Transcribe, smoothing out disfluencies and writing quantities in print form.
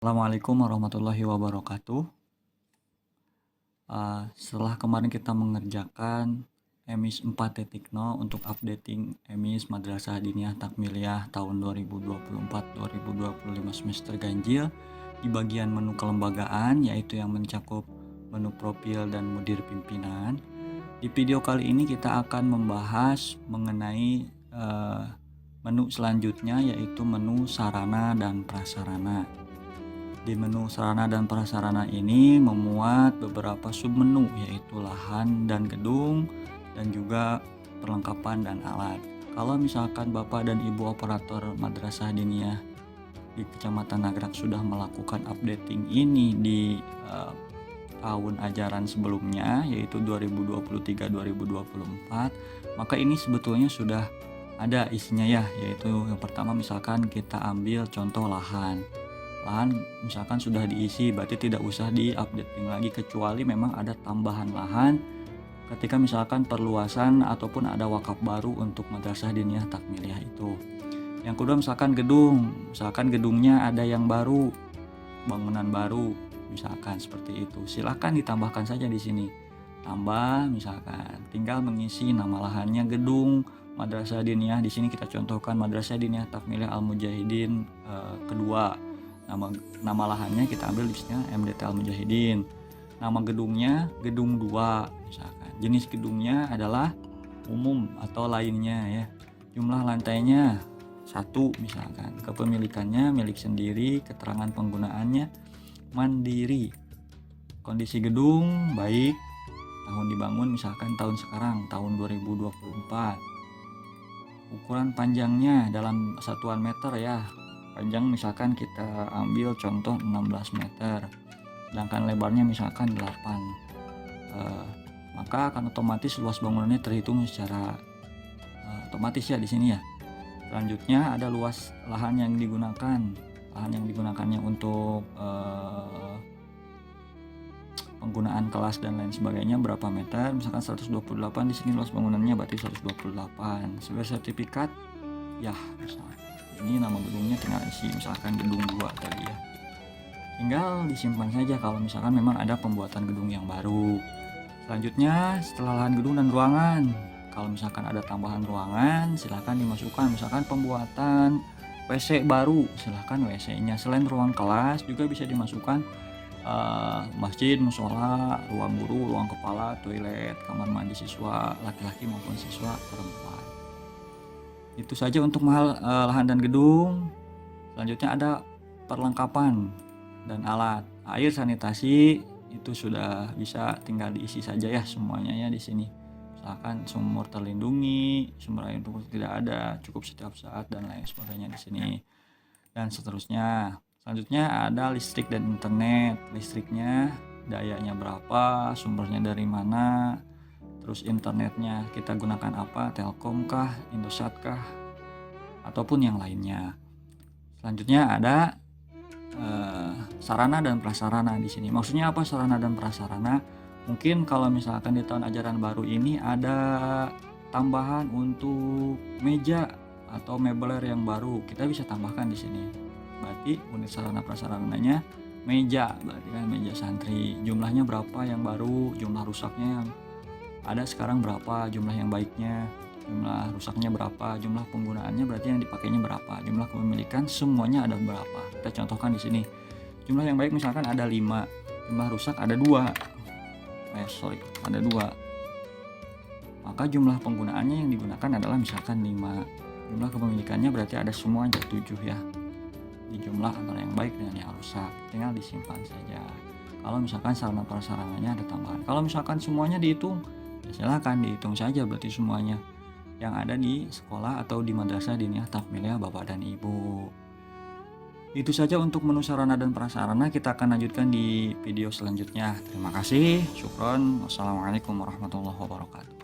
Assalamualaikum warahmatullahi wabarakatuh. Setelah kemarin kita mengerjakan EMIS 4.0 untuk updating EMIS Madrasah Diniyah Takmiliyah tahun 2024-2025 semester ganjil di bagian menu kelembagaan, yaitu yang mencakup menu profil dan mudir pimpinan. Di video kali ini kita akan membahas mengenai menu selanjutnya, yaitu menu sarana dan prasarana. Di menu sarana dan prasarana ini memuat beberapa submenu, yaitu lahan dan gedung, dan juga perlengkapan dan alat. Kalau misalkan Bapak dan Ibu operator Madrasah Diniyah di Kecamatan Nagrak sudah melakukan updating ini di tahun ajaran sebelumnya, yaitu 2023-2024, maka ini sebetulnya sudah ada isinya ya, yaitu yang pertama misalkan kita ambil contoh lahan misalkan sudah diisi, berarti tidak usah di-updating lagi, kecuali memang ada tambahan lahan ketika misalkan perluasan ataupun ada wakaf baru untuk Madrasah Diniyah Takmiliyah itu. Yang kedua misalkan gedungnya ada yang baru, bangunan baru misalkan seperti itu, silahkan ditambahkan saja di sini. Tambah misalkan tinggal mengisi nama lahannya gedung Madrasah Diniyah, di sini kita contohkan Madrasah Diniyah Takmiliyah Al-Mujahidin kedua. Nama lahannya kita ambil di sini MDT Al-Mujahidin. Nama gedungnya gedung 2 misalkan. Jenis gedungnya adalah umum atau lainnya ya. Jumlah lantainya 1 misalkan. Kepemilikannya milik sendiri, keterangan penggunaannya mandiri. Kondisi gedung baik, tahun dibangun misalkan tahun sekarang tahun 2024. Ukuran panjangnya dalam satuan meter ya. Panjang misalkan kita ambil contoh 16 meter, sedangkan lebarnya misalkan 8, maka akan otomatis luas bangunannya terhitung secara otomatis ya di sini ya. Selanjutnya ada luas lahan yang digunakannya untuk penggunaan kelas dan lain sebagainya berapa meter, misalkan 128, di sini luas bangunannya berarti 128. Sebagai sertifikat ya misalkan ini nama gedungnya tinggal isi misalkan gedung 2 tadi ya, tinggal disimpan saja kalau misalkan memang ada pembuatan gedung yang baru. Selanjutnya setelah lahan gedung dan ruangan, kalau misalkan ada tambahan ruangan silahkan dimasukkan, misalkan pembuatan WC baru, silahkan WC-nya selain ruang kelas juga bisa dimasukkan masjid, musola, ruang guru, ruang kepala, toilet, kamar mandi siswa laki-laki maupun siswa perempuan. Itu saja untuk lahan dan gedung. Selanjutnya ada perlengkapan dan alat. Air sanitasi itu sudah bisa tinggal diisi saja ya semuanya ya di sini. Misalkan sumur terlindungi, sumber air untuk tidak ada, cukup setiap saat dan lain sebagainya di sini. Dan seterusnya. Selanjutnya ada listrik dan internet. Listriknya dayanya berapa, sumbernya dari mana, terus internetnya kita gunakan apa, Telkom kah, Indosat kah, ataupun yang lainnya. Selanjutnya ada sarana dan prasarana di sini. Maksudnya apa sarana dan prasarana? Mungkin kalau misalkan di tahun ajaran baru ini ada tambahan untuk meja atau mebeler yang baru, kita bisa tambahkan di sini. Berarti unit sarana prasarananya meja, berarti kan meja santri. Jumlahnya berapa yang baru, jumlah rusaknya yang ada sekarang berapa, jumlah yang baiknya, jumlah rusaknya berapa, jumlah penggunaannya berarti yang dipakainya berapa, jumlah kepemilikan semuanya ada berapa. Kita contohkan di sini. Jumlah yang baik misalkan ada 5, jumlah rusak ada 2. Ada 2. Maka jumlah penggunaannya yang digunakan adalah misalkan 5. Jumlah kepemilikannya berarti ada semua ada 7 ya. Di jumlah antara yang baik dengan yang rusak, tinggal disimpan saja. Kalau misalkan sarana prasarananya ada tambahan. Kalau misalkan semuanya dihitung, ya silahkan dihitung saja berarti semuanya yang ada di sekolah atau di Madrasah Diniyah Takmiliyah Bapak dan Ibu. Itu saja untuk menu sarana dan prasarana. Kita akan lanjutkan di video selanjutnya. Terima kasih. Syukron. Wassalamualaikum warahmatullahi wabarakatuh.